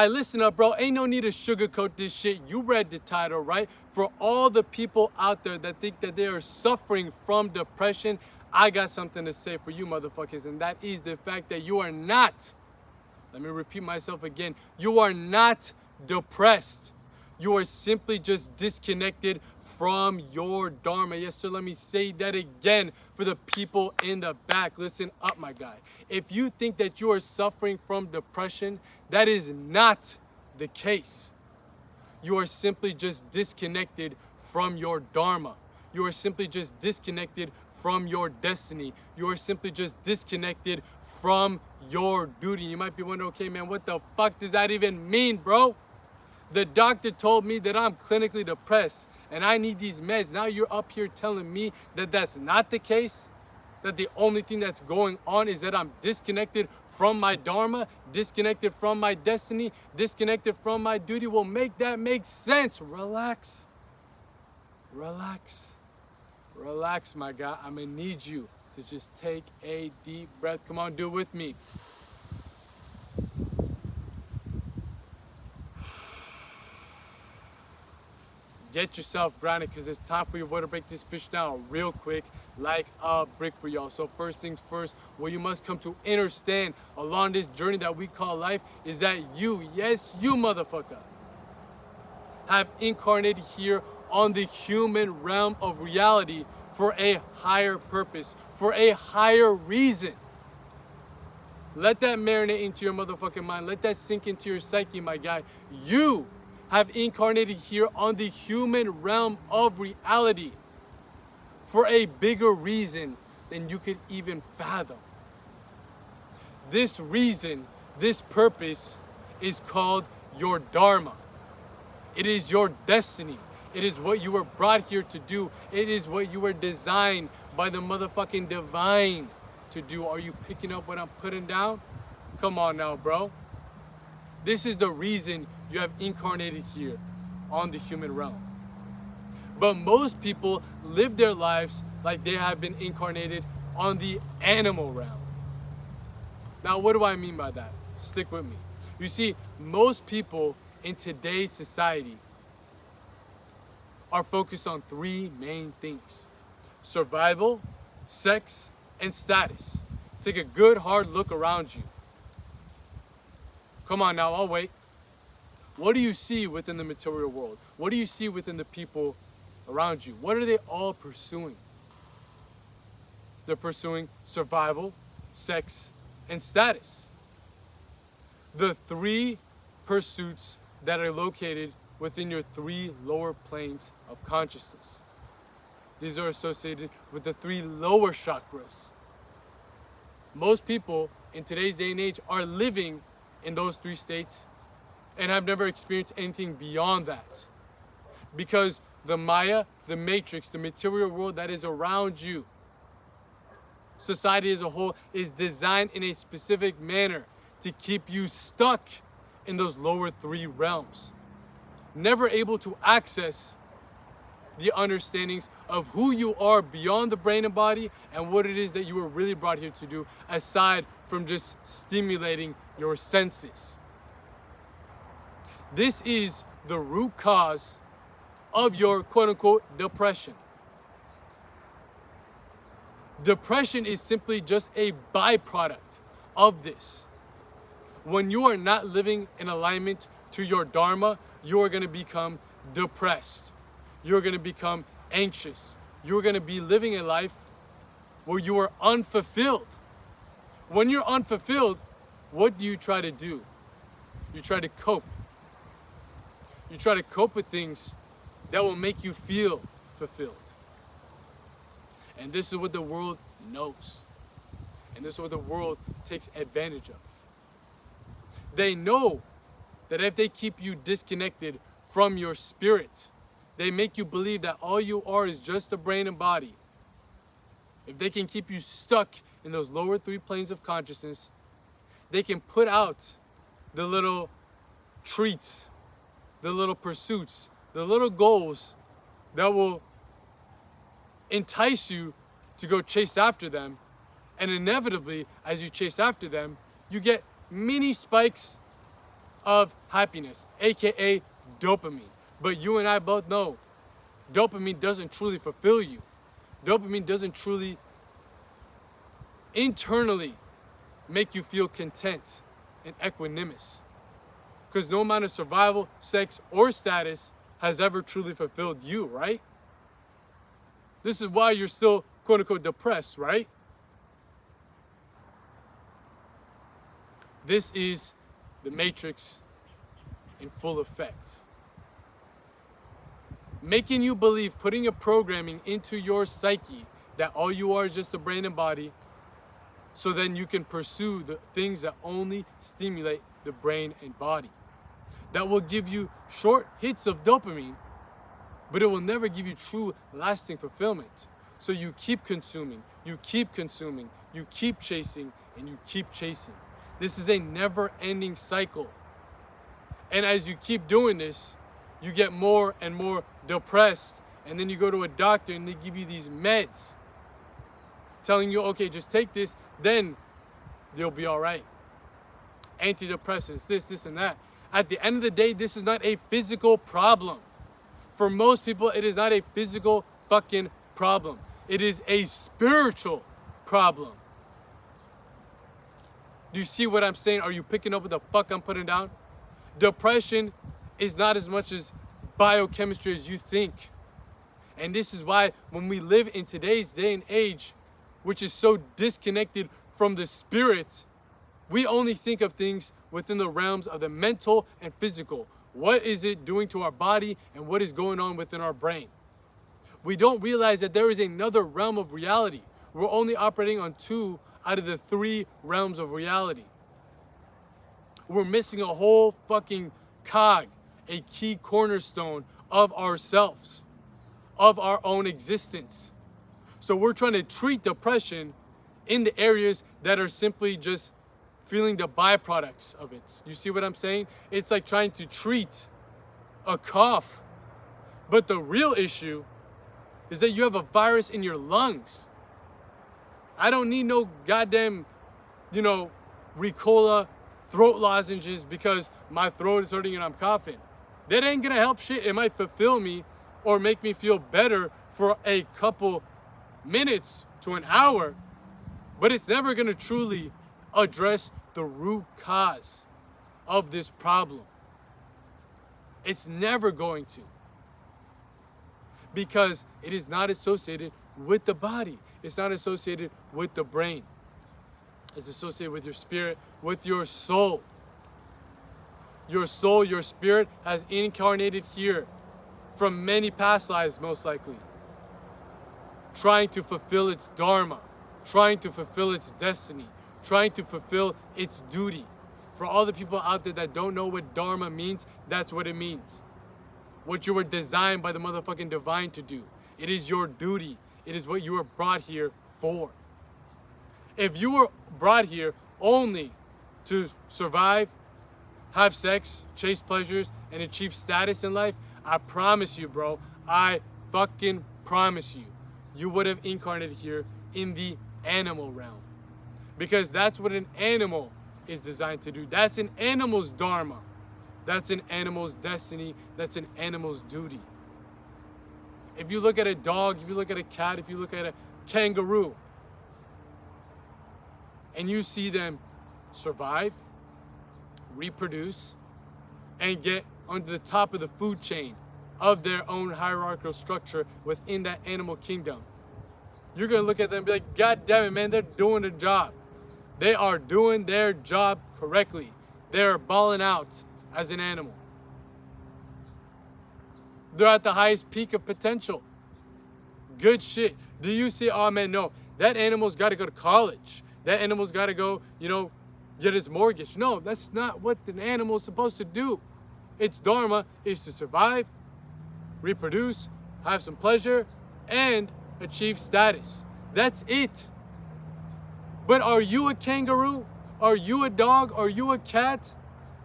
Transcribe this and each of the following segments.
Listen up, bro. Ain't no need to sugarcoat this shit. You read the title, right? For all the people out there that think that they are suffering from depression, I got something to say for you motherfuckers, and that is the fact that you are not, let me repeat myself again, you are not depressed. You are simply just disconnected from your dharma. Yes, sir, let me say that again for the people in the back. Listen up, my guy. If you think that you are suffering from depression, that is not the case. You are simply just disconnected from your dharma. You are simply just disconnected from your destiny. You are simply just disconnected from your duty. You might be wondering, okay, man, what the fuck does that even mean, bro? The doctor told me that I'm clinically depressed and I need these meds. Now you're up here telling me that that's not the case? That the only thing that's going on is that I'm disconnected from my dharma, disconnected from my destiny, disconnected from my duty? Well, make that make sense. Relax. Relax. Relax, my guy. I'm gonna need you to just take a deep breath. Come on, do it with me. Get yourself grounded, because it's time for your boy to break this bitch down real quick like a brick for y'all. So first things first, what you must come to understand along this journey that we call life is that you, yes, you motherfucker, have incarnated here on the human realm of reality for a higher purpose, for a higher reason. Let that marinate into your motherfucking mind. Let that sink into your psyche, my guy. You have incarnated here on the human realm of reality for a bigger reason than you could even fathom. This reason, this purpose is called your dharma. It is your destiny. It is what you were brought here to do. It is what you were designed by the motherfucking divine to do. Are you picking up what I'm putting down? Come on now, bro. This is the reason you have incarnated here on the human realm. But most people live their lives like they have been incarnated on the animal realm. Now, what do I mean by that? Stick with me. You see, most people in today's society are focused on three main things: survival, sex, and status. Take a good hard look around you. Come on now, I'll wait. What do you see within the material world? What do you see within the people around you? What are they all pursuing? They're pursuing survival, sex, and status. The three pursuits that are located within your three lower planes of consciousness. These are associated with the three lower chakras. Most people in today's day and age are living in those three states and have never experienced anything beyond that. Because the Maya, the matrix, the material world that is around you, society as a whole, is designed in a specific manner to keep you stuck in those lower three realms, never able to access the understandings of who you are beyond the brain and body and what it is that you were really brought here to do, aside from just stimulating your senses. This is the root cause of your quote-unquote depression. Depression is simply just a byproduct of this. When you are not living in alignment to your dharma, you are going to become depressed. You're going to become anxious. You're going to be living a life where you are unfulfilled. When you're unfulfilled, what do you try to do? You try to cope. You try to cope with things that will make you feel fulfilled. And this is what the world knows. And this is what the world takes advantage of. They know that if they keep you disconnected from your spirit, they make you believe that all you are is just a brain and body. If they can keep you stuck in those lower three planes of consciousness, they can put out the little treats, the little pursuits, the little goals that will entice you to go chase after them. And inevitably, as you chase after them, you get mini spikes of happiness, aka dopamine. But you and I both know dopamine doesn't truly fulfill you. Dopamine doesn't truly internally make you feel content and equanimous. Because no amount of survival, sex, or status has ever truly fulfilled you, right? This is why you're still quote unquote depressed, right? This is the Matrix in full effect. Making you believe, putting a programming into your psyche that all you are is just a brain and body, so then you can pursue the things that only stimulate the brain and body. That will give you short hits of dopamine, but it will never give you true lasting fulfillment. So you keep consuming, you keep consuming, you keep chasing, and you keep chasing. This is a never-ending cycle. And as you keep doing this, you get more and more depressed, and then you go to a doctor and they give you these meds telling you, okay, just take this, then you'll be all right. Antidepressants, this and that. At the end of the day, this is not a physical problem. For most people, it is not a physical fucking problem. It is a spiritual problem. Do you see what I'm saying? Are you picking up what the fuck I'm putting down? Depression is not as much as biochemistry as you think. And this is why when we live in today's day and age, which is so disconnected from the spirit, we only think of things within the realms of the mental and physical. What is it doing to our body and what is going on within our brain? We don't realize that there is another realm of reality. We're only operating on 2 out of the 3 realms of reality. We're missing a whole fucking cog, a key cornerstone of ourselves, of our own existence. So we're trying to treat depression in the areas that are simply just feeling the byproducts of it. You see what I'm saying? It's like trying to treat a cough. But the real issue is that you have a virus in your lungs. I don't need no goddamn, Ricola throat lozenges because my throat is hurting and I'm coughing. That ain't gonna help shit. It might fulfill me or make me feel better for a couple minutes to an hour, but it's never gonna truly address the root cause of this problem. It's never going to. Because it is not associated with the body. It's not associated with the brain. It's associated with your spirit, with your soul. Your soul, your spirit has incarnated here from many past lives, most likely, trying to fulfill its dharma, trying to fulfill its destiny, trying to fulfill its duty. For all the people out there that don't know what dharma means, that's what it means. What you were designed by the motherfucking divine to do. It is your duty. It is what you were brought here for. If you were brought here only to survive, have sex, chase pleasures, and achieve status in life, I promise you, bro, I fucking promise you, you would have incarnated here in the animal realm. Because that's what an animal is designed to do. That's an animal's dharma. That's an animal's destiny. That's an animal's duty. If you look at a dog, if you look at a cat, if you look at a kangaroo, and you see them survive, reproduce, and get onto the top of the food chain of their own hierarchical structure within that animal kingdom, you're gonna look at them and be like, God damn it, man, they're doing their job. They are doing their job correctly. They're balling out as an animal. They're at the highest peak of potential. Good shit. Do you see, oh man, no, that animal's gotta go to college. That animal's gotta go, get his mortgage. No, that's not what an animal is supposed to do. Its dharma is to survive, reproduce, have some pleasure, and achieve status. That's it. But are you a kangaroo? Are you a dog? Are you a cat?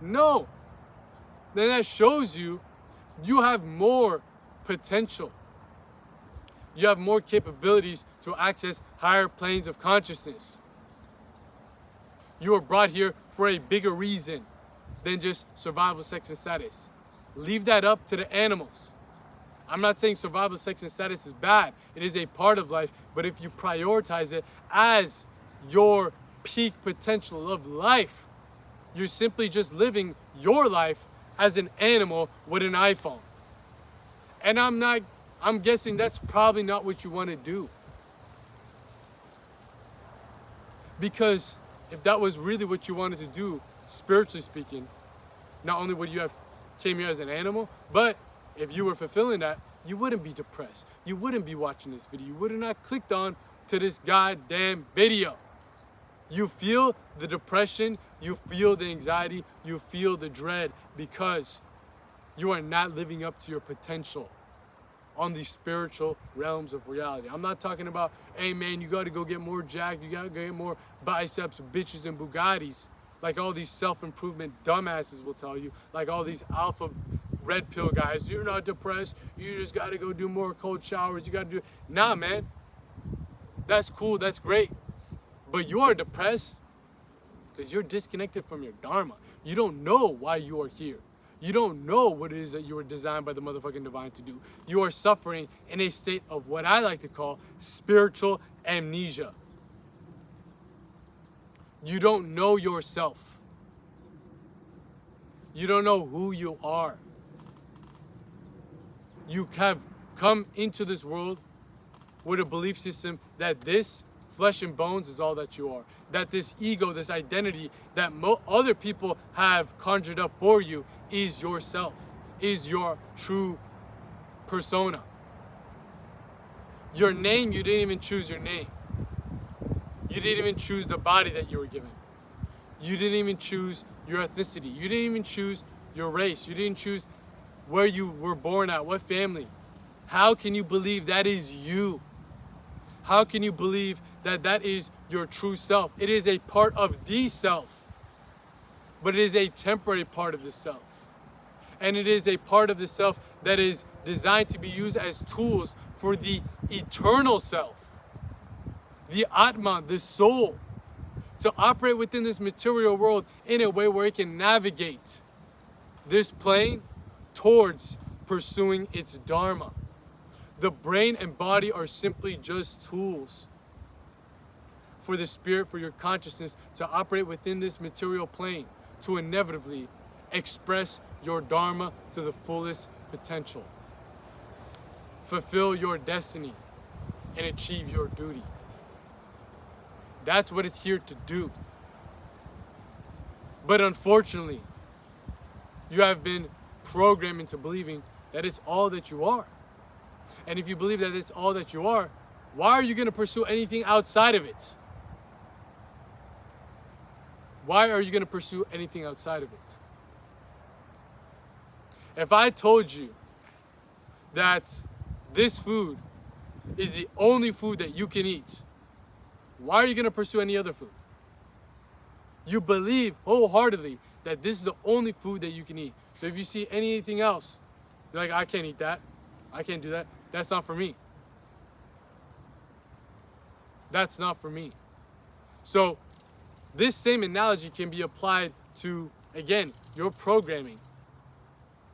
No. Then that shows you have more potential. You have more capabilities to access higher planes of consciousness. You are brought here for a bigger reason. than just survival, sex, and status. Leave that up to the animals. I'm not saying survival, sex, and status is bad. It is a part of life. But if you prioritize it as your peak potential of life, you're simply just living your life as an animal with an iPhone. And I'm guessing that's probably not what you want to do. Because if that was really what you wanted to do, spiritually speaking, not only would you have came here as an animal, but if you were fulfilling that, you wouldn't be depressed. You wouldn't be watching this video. You would have not clicked on to this goddamn video. You feel the depression, you feel the anxiety, you feel the dread because you are not living up to your potential on these spiritual realms of reality. I'm not talking about, hey man, you gotta go get more jacked, you gotta go get more biceps, bitches, and Bugattis, like all these self-improvement dumbasses will tell you, like all these alpha red pill guys. You're not depressed, you just gotta go do more cold showers, you gotta do, nah man, that's cool, that's great, but you are depressed because you're disconnected from your dharma. You don't know why you are here. You don't know what it is that you were designed by the motherfucking divine to do. You are suffering in a state of what I like to call spiritual amnesia. You don't know yourself. You don't know who you are. You have come into this world with a belief system that this flesh and bones is all that you are. That this ego, this identity that other people have conjured up for you is yourself, is your true persona. Your name, you didn't even choose your name. You didn't even choose the body that you were given. You didn't even choose your ethnicity. You didn't even choose your race. You didn't choose where you were born at, what family. How can you believe that is you? How can you believe that that is your true self? It is a part of the self, but it is a temporary part of the self. And it is a part of the self that is designed to be used as tools for the eternal self, the Atman, the soul, to operate within this material world in a way where it can navigate this plane towards pursuing its dharma. The brain and body are simply just tools for the spirit, for your consciousness to operate within this material plane, to inevitably express your dharma to the fullest potential. Fulfill your destiny and achieve your duty. That's what it's here to do. But unfortunately, you have been programmed into believing that it's all that you are. And if you believe that it's all that you are, why are you going to pursue anything outside of it? Why are you going to pursue anything outside of it? If I told you that this food is the only food that you can eat, why are you going to pursue any other food? You believe wholeheartedly that this is the only food that you can eat. So if you see anything else, you're like, I can't eat that. I can't do that. That's not for me. That's not for me. So this same analogy can be applied to, again, your programming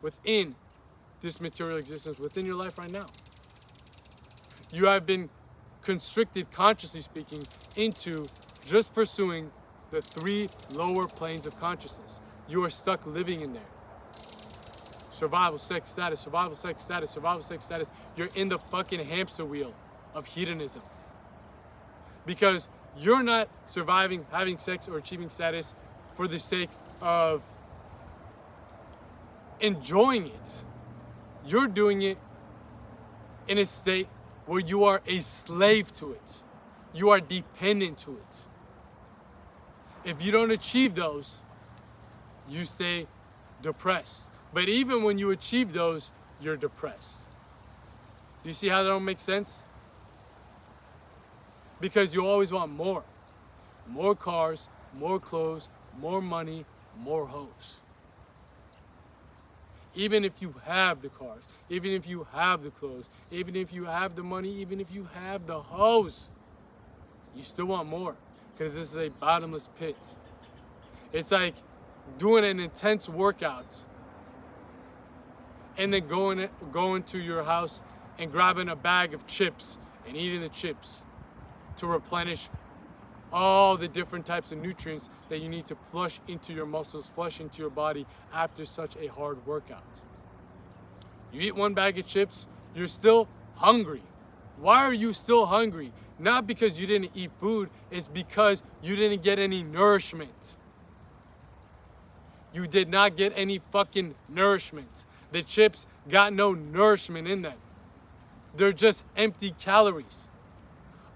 within this material existence, within your life right now. You have been constricted, consciously speaking, into just pursuing the 3 lower planes of consciousness. You are stuck living in there. Survival, sex, status, survival, sex, status, survival, sex, status. You're in the fucking hamster wheel of hedonism. Because you're not surviving, having sex, or achieving status for the sake of enjoying it. You're doing it in a state where you are a slave to it. You are dependent to it. If you don't achieve those, you stay depressed. But even when you achieve those, you're depressed. Do you see how that don't make sense? Because you always want more. More cars, more clothes, more money, more hoes. Even if you have the cars, even if you have the clothes, even if you have the money, even if you have the hoes, you still want more. Because this is a bottomless pit. It's like doing an intense workout, and then going to your house and grabbing a bag of chips and eating the chips to replenish all the different types of nutrients that you need to flush into your muscles, flush into your body after such a hard workout. You eat one bag of chips, you're still hungry. Why are you still hungry? Not because you didn't eat food, it's because you didn't get any nourishment. You did not get any fucking nourishment. The chips got no nourishment in them. They're just empty calories.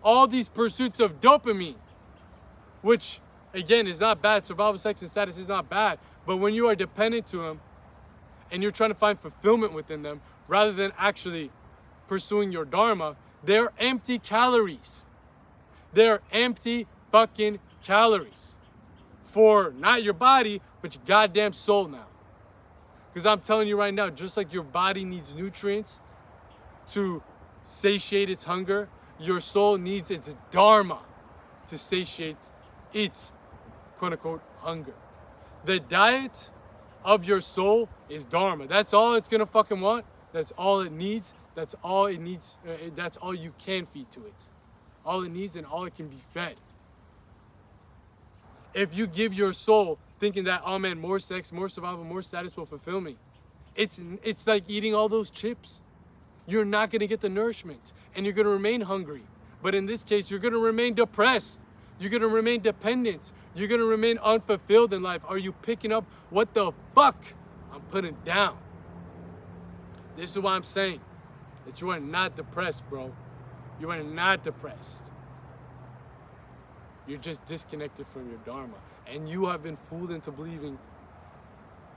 All these pursuits of dopamine, which again is not bad, survival, sex, and status is not bad, but when you are dependent to them and you're trying to find fulfillment within them rather than actually pursuing your dharma, they're empty calories. They're empty fucking calories for not your body, but your goddamn soul now. Because I'm telling you right now, just like your body needs nutrients to satiate its hunger, your soul needs its dharma to satiate its quote-unquote hunger. The diet of your soul is dharma. That's all it's gonna fucking want. That's all it needs. That's all it needs. That's all you can feed to it. All it needs and all it can be fed. If you give your soul thinking that, oh man, more sex, more survival, more status will fulfill me, it's like eating all those chips. You're not gonna get the nourishment and you're gonna remain hungry. But in this case, you're gonna remain depressed. You're gonna remain dependent. You're gonna remain unfulfilled in life. Are you picking up what the fuck I'm putting down? This is why I'm saying that you are not depressed, bro. You are not depressed. You're just disconnected from your dharma. And you have been fooled into believing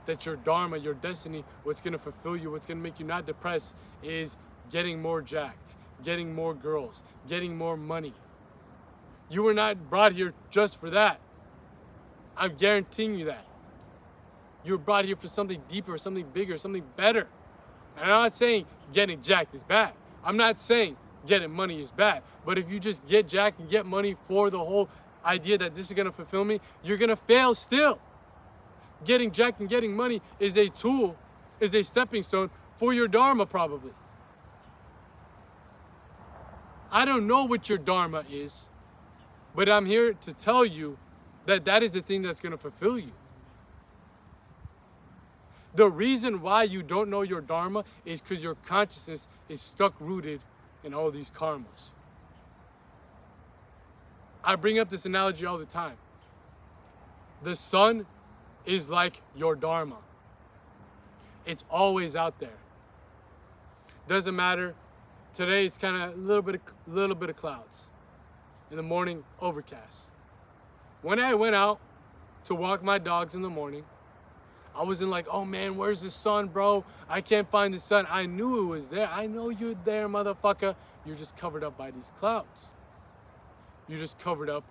that your dharma, your destiny, what's gonna fulfill you, what's gonna make you not depressed is getting more jacked, getting more girls, getting more money. You were not brought here just for that. I'm guaranteeing you that. You were brought here for something deeper, something bigger, something better. And I'm not saying getting jacked is bad. I'm not saying getting money is bad. But if you just get jacked and get money for the whole idea that this is gonna fulfill me, you're gonna fail still. Getting jacked and getting money is a tool, is a stepping stone for your dharma probably. I don't know what your dharma is, but I'm here to tell you that that is the thing that's gonna fulfill you. The reason why you don't know your dharma is because your consciousness is stuck rooted in all these karmas. I bring up this analogy all the time. The sun is like your dharma. It's always out there. Doesn't matter. Today it's kind of a little bit of clouds. In the morning, overcast. When I went out to walk my dogs in the morning, I wasn't like, oh man, where's the sun, bro? I can't find the sun. I knew it was there. I know you're there, motherfucker. You're just covered up by these clouds. You're just covered up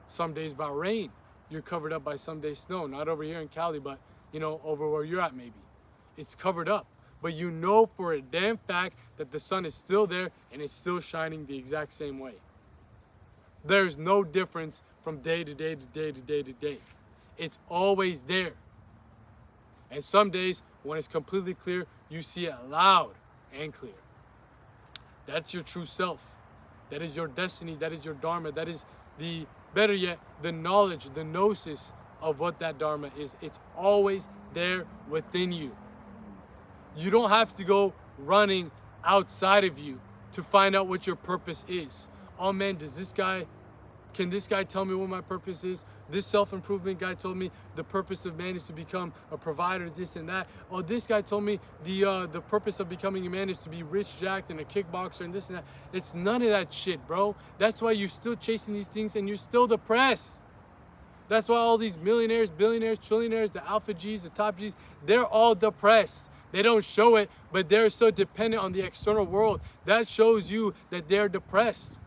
some days by rain. You're covered up by some days snow. Not over here in Cali, but you know, over where you're at maybe. It's covered up. But you know for a damn fact that the sun is still there and it's still shining the exact same way. There's no difference from day to day to day to day to day. It's always there. And some days, when it's completely clear, you see it loud and clear. That's your true self. That is your destiny. That is your dharma. That is the, better yet, the knowledge, the gnosis of what that dharma is. It's always there within you. You don't have to go running outside of you to find out what your purpose is. Oh man, can this guy tell me what my purpose is? This self-improvement guy told me the purpose of man is to become a provider, this and that. Oh, this guy told me the purpose of becoming a man is to be rich, jacked, and a kickboxer, and this and that. It's none of that shit, bro. That's why you're still chasing these things and you're still depressed. That's why all these millionaires, billionaires, trillionaires, the alpha G's, the top G's, they're all depressed. They don't show it, but they're so dependent on the external world. That shows you that they're depressed,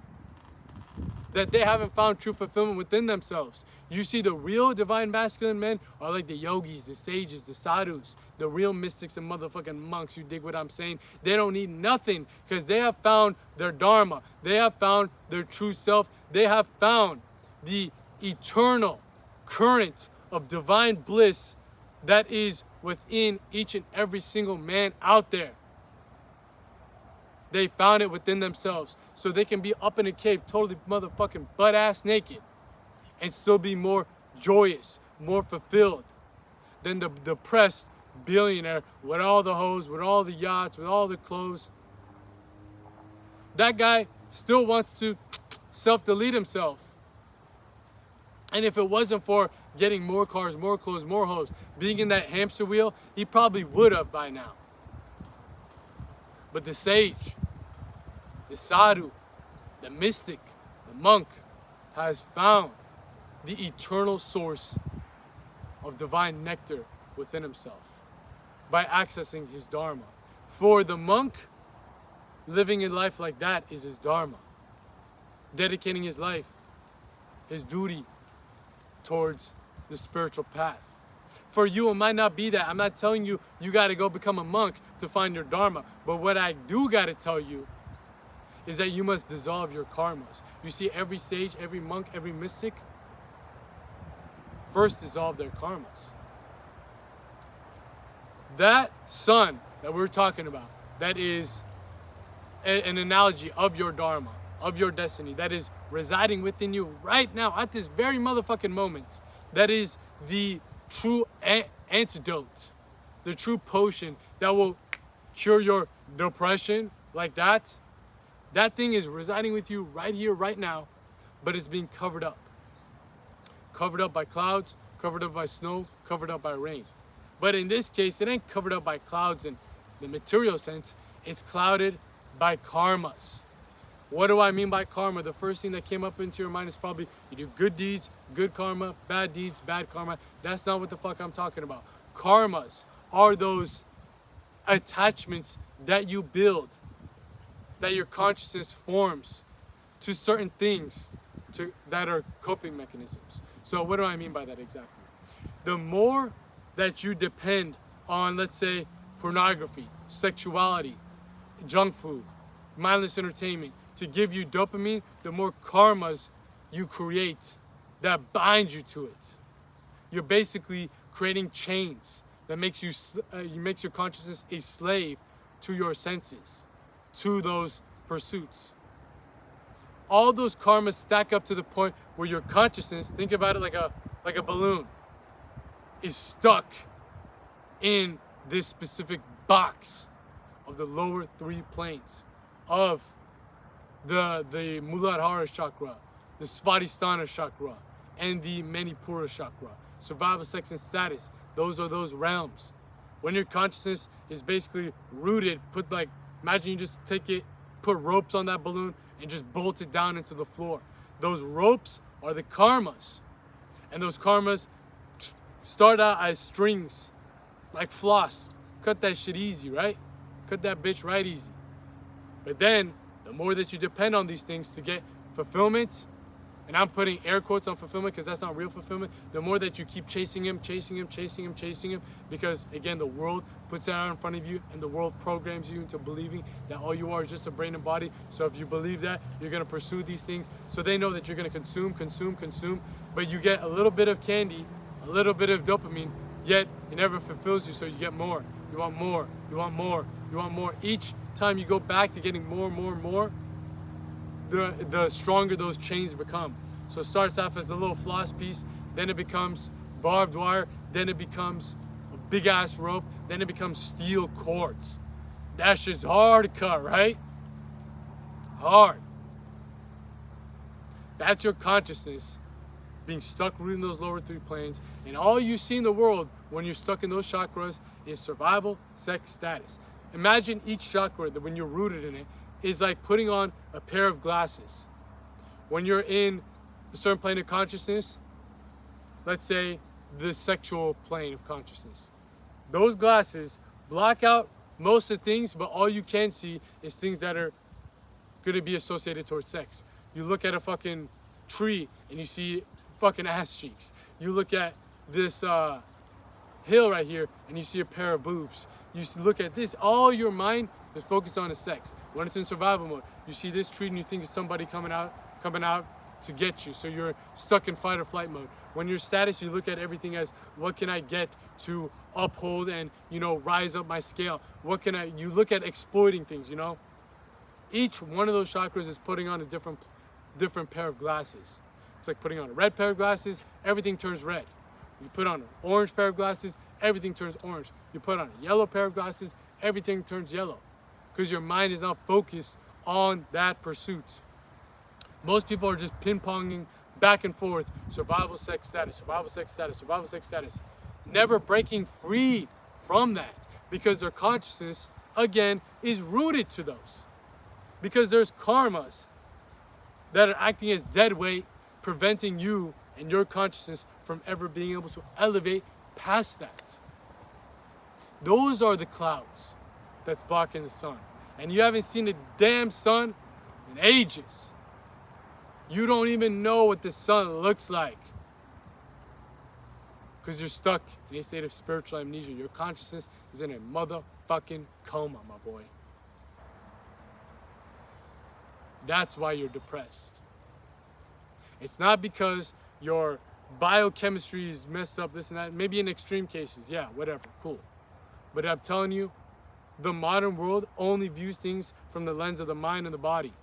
that they haven't found true fulfillment within themselves. You see, the real divine masculine men are like the yogis, the sages, the sadhus, the real mystics and motherfucking monks. You dig what I'm saying? They don't need nothing because they have found their dharma. They have found their true self. They have found the eternal current of divine bliss that is within each and every single man out there. They found it within themselves. So they can be up in a cave totally motherfucking butt ass naked and still be more joyous, more fulfilled than the depressed billionaire with all the hoes, with all the yachts, with all the clothes. That guy still wants to self-delete himself. And if it wasn't for getting more cars, more clothes, more hoes, being in that hamster wheel, he probably would have by now. But the sage, the sadhu, the mystic, the monk has found the eternal source of divine nectar within himself by accessing his dharma. For the monk, living a life like that is his dharma. Dedicating his life, his duty towards the spiritual path. For you, it might not be that. I'm not telling you you got to go become a monk to find your dharma. But what I do got to tell you is that you must dissolve your karmas. You see, every sage, every monk, every mystic first dissolve their karmas. That sun that we're talking about, that is an analogy of your dharma, of your destiny, that is residing within you right now at this very motherfucking moment. That is the true antidote, the true potion that will cure your depression like that. That thing is residing with you right here, right now, but it's being covered up. Covered up by clouds, covered up by snow, covered up by rain. But in this case, it ain't covered up by clouds in the material sense. It's clouded by karmas. What do I mean by karma? The first thing that came up into your mind is probably you do good deeds, good karma, bad deeds, bad karma. That's not what the fuck I'm talking about. Karmas are those attachments that you build, that your consciousness forms to certain things that are coping mechanisms. So what do I mean by that exactly? The more that you depend on, let's say, pornography, sexuality, junk food, mindless entertainment, to give you dopamine, the more karmas you create that bind you to it. You're basically creating chains that makes your consciousness a slave to your senses, to those pursuits. All those karmas stack up to the point where your consciousness, think about it like a balloon, is stuck in this specific box of the lower three planes of the Muladhara chakra, the Svadhisthana chakra, and the Manipura chakra. Survival, sex, and status. Those are those realms. When your consciousness is basically rooted, imagine you just take it, put ropes on that balloon, and just bolt it down into the floor. Those ropes are the karmas. And those karmas start out as strings, like floss. Cut that shit easy, right? Cut that bitch right easy. But then, the more that you depend on these things to get fulfillment, and I'm putting air quotes on fulfillment because that's not real fulfillment, the more that you keep chasing him, because again, the world puts that out in front of you and the world programs you into believing that all you are is just a brain and body. So if you believe that, you're going to pursue these things. So they know that you're going to consume, but you get a little bit of candy, a little bit of dopamine, yet it never fulfills you, so you get more. You want more, you want more, you want more. Each time you go back to getting more, the stronger those chains become. So it starts off as a little floss piece, then it becomes barbed wire, then it becomes a big ass rope, then it becomes steel cords. That shit's hard to cut, right? Hard. That's your consciousness being stuck rooted in those lower three planes, and all you see in the world when you're stuck in those chakras is survival, sex, status. Imagine each chakra, that when you're rooted in it, is like putting on a pair of glasses. When you're in a certain plane of consciousness, let's say the sexual plane of consciousness, those glasses block out most of the things, but all you can see is things that are going to be associated towards sex. You look at a fucking tree and you see fucking ass cheeks. You look at this hill right here and you see a pair of boobs. You look at this, all your mind is focused on the sex. When it's in survival mode, you see this tree and you think it's somebody coming out to get you, so you're stuck in fight or flight mode. When you're status, you look at everything as, what can I get to uphold and, rise up my scale? What can you look at exploiting things, Each one of those chakras is putting on a different pair of glasses. It's like putting on a red pair of glasses, everything turns red. You put on an orange pair of glasses, everything turns orange. You put on a yellow pair of glasses, everything turns yellow. Because your mind is not focused on that pursuit. Most people are just ping-ponging back and forth, survival, sex, status, survival, sex, status, survival, sex, status. Never breaking free from that, because their consciousness, again, is rooted to those. Because there's karmas that are acting as dead weight, preventing you and your consciousness from ever being able to elevate past that. Those are the clouds that's blocking the sun. And you haven't seen the damn sun in ages. You don't even know what the sun looks like. Because you're stuck in a state of spiritual amnesia. Your consciousness is in a motherfucking coma, my boy. That's why you're depressed. It's not because your biochemistry is messed up, this and that. Maybe in extreme cases, yeah, whatever, cool. But I'm telling you, the modern world only views things from the lens of the mind and the body,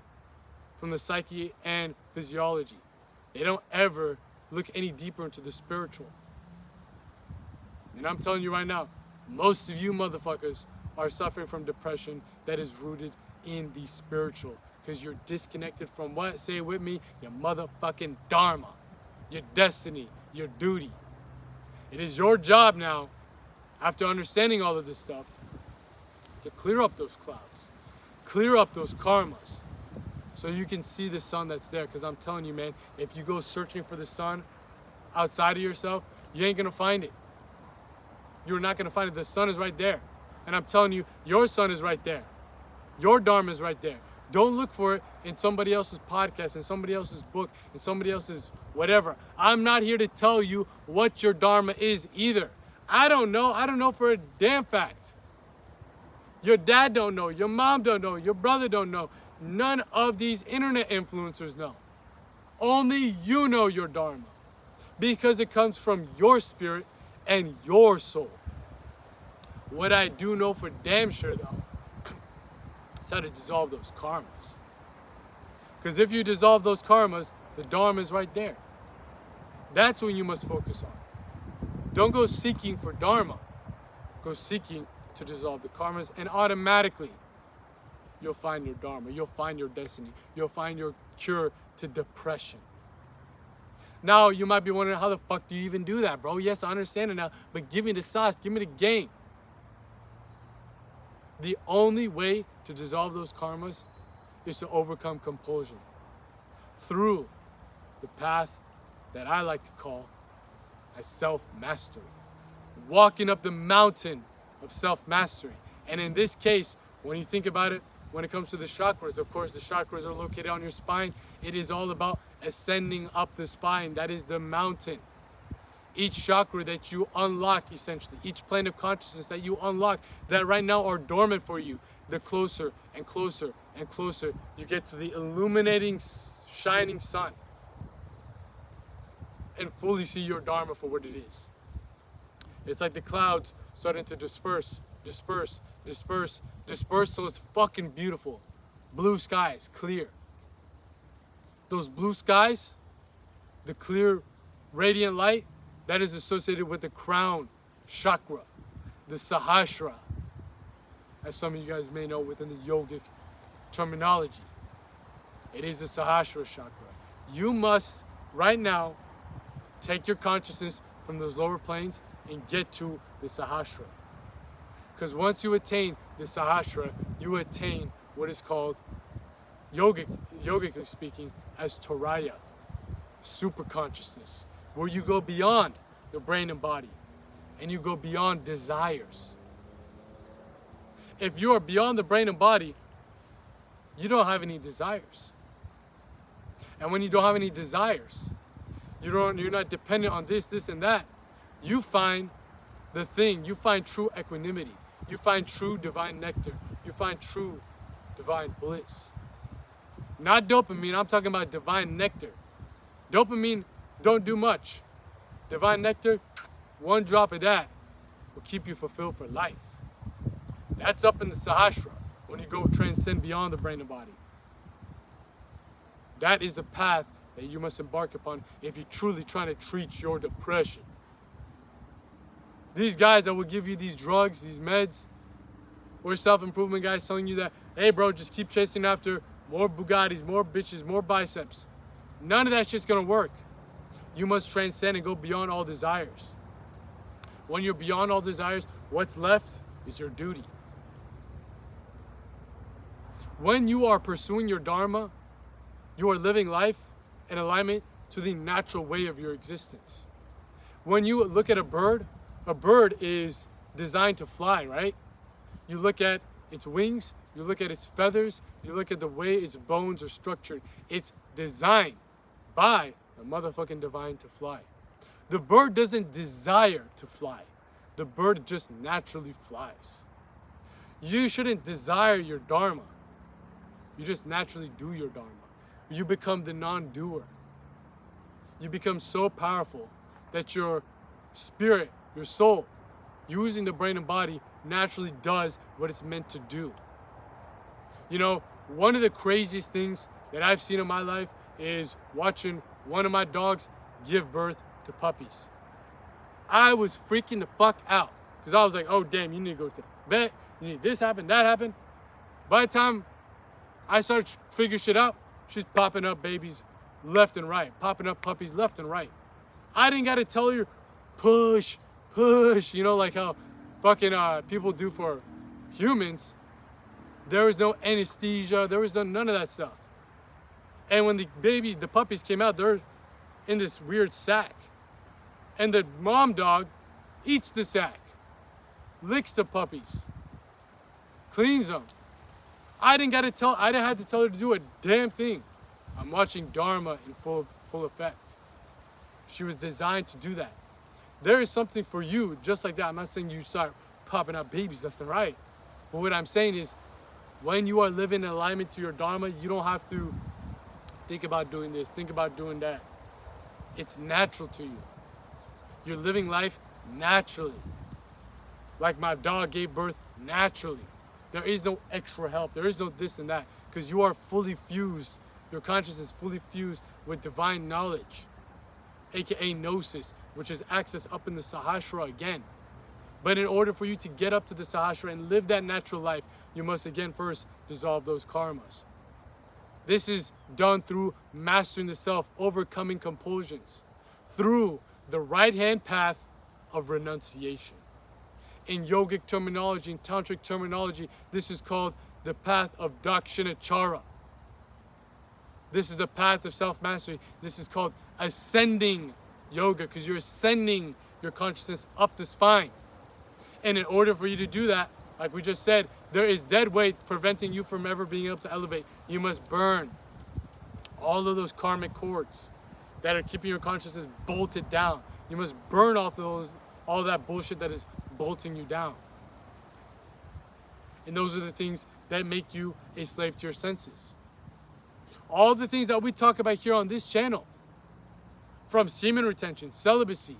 from the psyche and physiology. They don't ever look any deeper into the spiritual. And I'm telling you right now, most of you motherfuckers are suffering from depression that is rooted in the spiritual. Because you're disconnected from what? Say it with me, your motherfucking dharma, your destiny, your duty. It is your job now, after understanding all of this stuff, to clear up those clouds, clear up those karmas, so you can see the sun that's there. Because I'm telling you, man, if you go searching for the sun outside of yourself, you ain't gonna find it. You're not gonna find it. The sun is right there. And I'm telling you, your sun is right there. Your dharma is right there. Don't look for it in somebody else's podcast, in somebody else's book, in somebody else's whatever. I'm not here to tell you what your dharma is either. I don't know. I don't know for a damn fact. Your dad don't know. Your mom don't know. Your brother don't know. None of these internet influencers know. Only you know your dharma. Because it comes from your spirit and your soul. What I do know for damn sure, though, is how to dissolve those karmas. Because if you dissolve those karmas, the dharma is right there. That's what you must focus on. Don't go seeking for dharma. Go seeking to dissolve the karmas, and automatically you'll find your dharma. You'll find your destiny. You'll find your cure to depression. Now, you might be wondering, how the fuck do you even do that, bro? Yes, I understand it now, but give me the sauce. Give me the game. The only way to dissolve those karmas is to overcome compulsion through the path that I like to call as self-mastery. Walking up the mountain of self-mastery. And in this case, when you think about it, when it comes to the chakras, of course, the chakras are located on your spine. It is all about ascending up the spine. That is the mountain. Each chakra that you unlock, essentially, each plane of consciousness that you unlock that right now are dormant for you, the closer and closer and closer you get to the illuminating, shining sun and fully see your dharma for what it is. It's like the clouds starting to disperse, disperse, disperse, disperse till it's fucking beautiful. Blue skies, clear. Those blue skies, the clear, radiant light, that is associated with the crown chakra, the Sahasrara, as some of you guys may know within the yogic terminology. It is the Sahasrara chakra. You must, right now, take your consciousness from those lower planes and get to the Sahasrara. Because once you attain the Sahasrara, you attain what is called, yogically speaking, as Turaya, super consciousness, where you go beyond the brain and body and you go beyond desires. If you are beyond the brain and body, you don't have any desires. And when you don't have any desires, you're not dependent on this, and that. You find the thing. You find true equanimity. You find true divine nectar. You find true divine bliss. Not dopamine. I'm talking about divine nectar. Dopamine don't do much. Divine nectar, one drop of that, will keep you fulfilled for life. That's up in the Sahasrara, when you go transcend beyond the brain and body. That is the path that you must embark upon if you're truly trying to treat your depression. These guys that will give you these drugs, these meds, or self-improvement guys telling you that, hey bro, just keep chasing after more Bugattis, more bitches, more biceps. None of that shit's gonna work. You must transcend and go beyond all desires. When you're beyond all desires, what's left is your duty. When you are pursuing your dharma, you are living life in alignment to the natural way of your existence. When you look at a bird is designed to fly, right? You look at its wings, you look at its feathers, you look at the way its bones are structured. It's designed by the motherfucking divine to fly. The bird doesn't desire to fly. The bird just naturally flies. You shouldn't desire your dharma. You just naturally do your dharma. You become the non-doer. You become so powerful that your spirit, your soul, using the brain and body, naturally does what it's meant to do. You know, one of the craziest things that I've seen in my life is watching one of my dogs give birth to puppies. I was freaking the fuck out because I was like, oh damn, you need to go to the vet, you need this happen, that happen. By the time I started to figure shit out, she's popping up babies left and right, popping up puppies left and right. I didn't gotta tell her, push, you know, like how fucking people do for humans. There was no anesthesia, there was none of that stuff. And when the puppies came out, they're in this weird sack. And the mom dog eats the sack, licks the puppies, cleans them. I didn't have to tell her to do a damn thing. I'm watching Dharma in full effect. She was designed to do that. There is something for you just like that. I'm not saying you start popping out babies left and right. But what I'm saying is, when you are living in alignment to your Dharma, you don't have to think about doing this, think about doing that. It's natural to you. You're living life naturally. Like my dog gave birth naturally. There is no extra help. There is no this and that. Because you are fully fused. Your consciousness is fully fused with divine knowledge, aka gnosis, which is access up in the Sahasrara again. But in order for you to get up to the Sahasrara and live that natural life, you must again first dissolve those karmas. This is done through mastering the self, overcoming compulsions, through the right-hand path of renunciation. In yogic terminology, in tantric terminology, this is called the path of dakshinachara. This is the path of self-mastery. This is called ascending yoga, because you're ascending your consciousness up the spine. And in order for you to do that, like we just said, there is dead weight preventing you from ever being able to elevate. You must burn all of those karmic cords that are keeping your consciousness bolted down. You must burn off all that bullshit that is bolting you down. And those are the things that make you a slave to your senses. All the things that we talk about here on this channel, from semen retention, celibacy,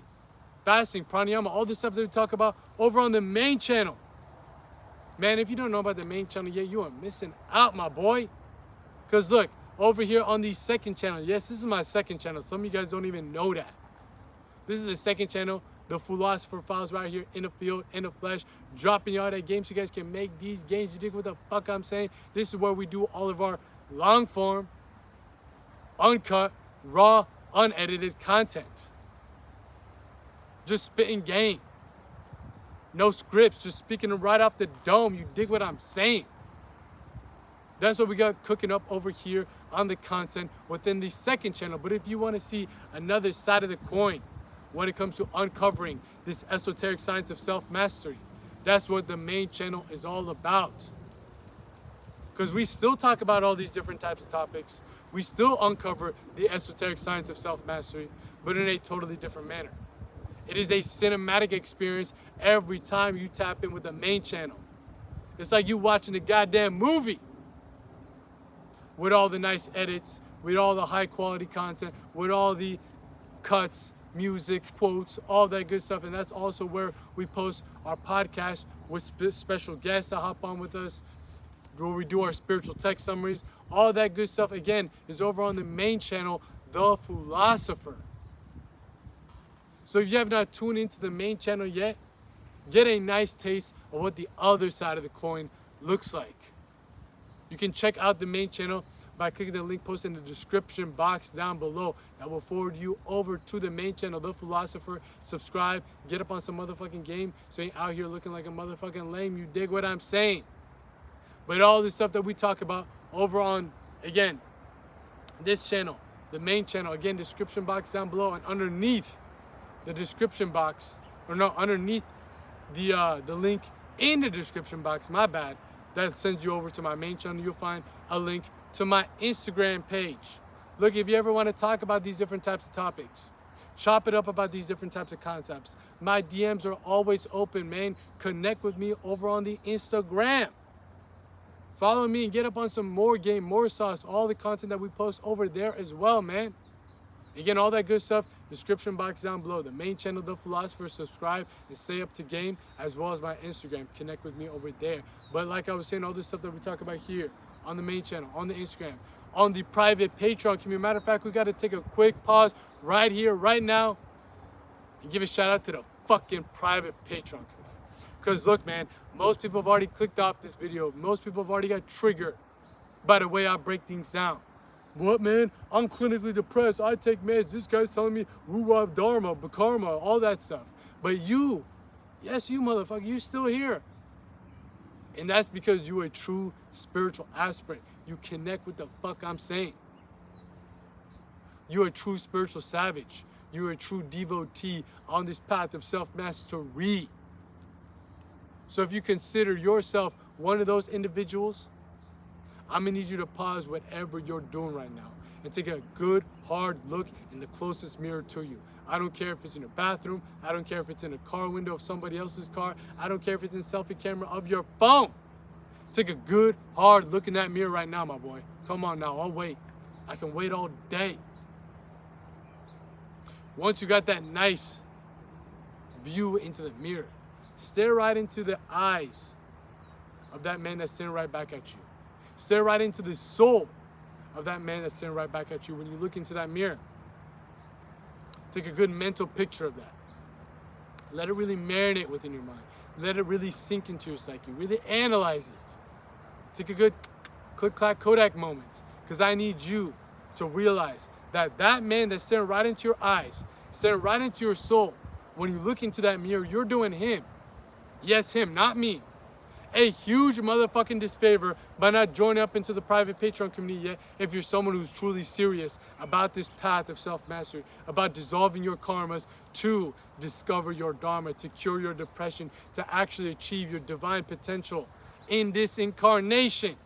fasting, pranayama, all this stuff that we talk about over on the main channel. Man, if you don't know about the main channel yet, you are missing out, my boy. Because look, over here on the second channel, yes, this is my second channel. Some of you guys don't even know that. This is the second channel, the Philosopher Files right here in the field, in the flesh, dropping y'all that game so you guys can make these games. You dig what the fuck I'm saying? This is where we do all of our long form, uncut, raw, unedited content. Just spitting game. No scripts, just speaking right off the dome. You dig what I'm saying? That's what we got cooking up over here on the content within the second channel. But if you want to see another side of the coin when it comes to uncovering this esoteric science of self-mastery, that's what the main channel is all about. Because we still talk about all these different types of topics. We still uncover the esoteric science of self-mastery, but in a totally different manner. It is a cinematic experience every time you tap in with the main channel. It's like you watching a goddamn movie with all the nice edits, with all the high quality content, with all the cuts, music, quotes, all that good stuff. And that's also where we post our podcast with special guests that hop on with us, where we do our spiritual text summaries. All that good stuff, again, is over on the main channel, The Philosopher. So if you have not tuned into the main channel yet, get a nice taste of what the other side of the coin looks like. You can check out the main channel by clicking the link posted in the description box down below. That will forward you over to the main channel, The Philosopher. Subscribe, get up on some motherfucking game so you ain't out here looking like a motherfucking lame. You dig what I'm saying? But all the stuff that we talk about over on, again, this channel, the main channel, again, description box down below, and underneath the description box, or no, underneath the link in the description box, my bad, that sends you over to my main channel. You'll find a link to my Instagram page. Look, if you ever want to talk about these different types of topics, chop it up about these different types of concepts, my DMs are always open, man. Connect with me over on the Instagram. Follow me and get up on some more game, more sauce, all the content that we post over there as well, man. Again, all that good stuff, description box down below. The main channel, The Philosopher. Subscribe and stay up to game, as well as my Instagram. Connect with me over there. But like I was saying, all this stuff that we talk about here on the main channel, on the Instagram, on the private Patreon community. Matter of fact, we got to take a quick pause right here, right now, and give a shout out to the fucking private Patreon community. Because look, man, most people have already clicked off this video. Most people have already got triggered by the way I break things down. What, man? I'm clinically depressed. I take meds. This guy's telling me woo-wah, dharma, karma, all that stuff. But you, yes, you motherfucker, you still here. And that's because you're a true spiritual aspirant. You connect with the fuck I'm saying. You're a true spiritual savage. You're a true devotee on this path of self-mastery. So if you consider yourself one of those individuals, I'm gonna need you to pause whatever you're doing right now and take a good, hard look in the closest mirror to you. I don't care if it's in a bathroom. I don't care if it's in a car window of somebody else's car. I don't care if it's in the selfie camera of your phone. Take a good, hard look in that mirror right now, my boy. Come on now, I'll wait. I can wait all day. Once you got that nice view into the mirror, stare right into the eyes of that man that's staring right back at you. Stare right into the soul of that man that's staring right back at you when you look into that mirror. Take a good mental picture of that. Let it really marinate within your mind. Let it really sink into your psyche. Really analyze it. Take a good click-clack Kodak moment, because I need you to realize that that man that's staring right into your eyes, staring right into your soul, when you look into that mirror, you're doing him. Yes, him, not me. A huge motherfucking disfavor by not joining up into the private Patreon community yet if you're someone who's truly serious about this path of self-mastery, about dissolving your karmas to discover your dharma, to cure your depression, to actually achieve your divine potential in this incarnation.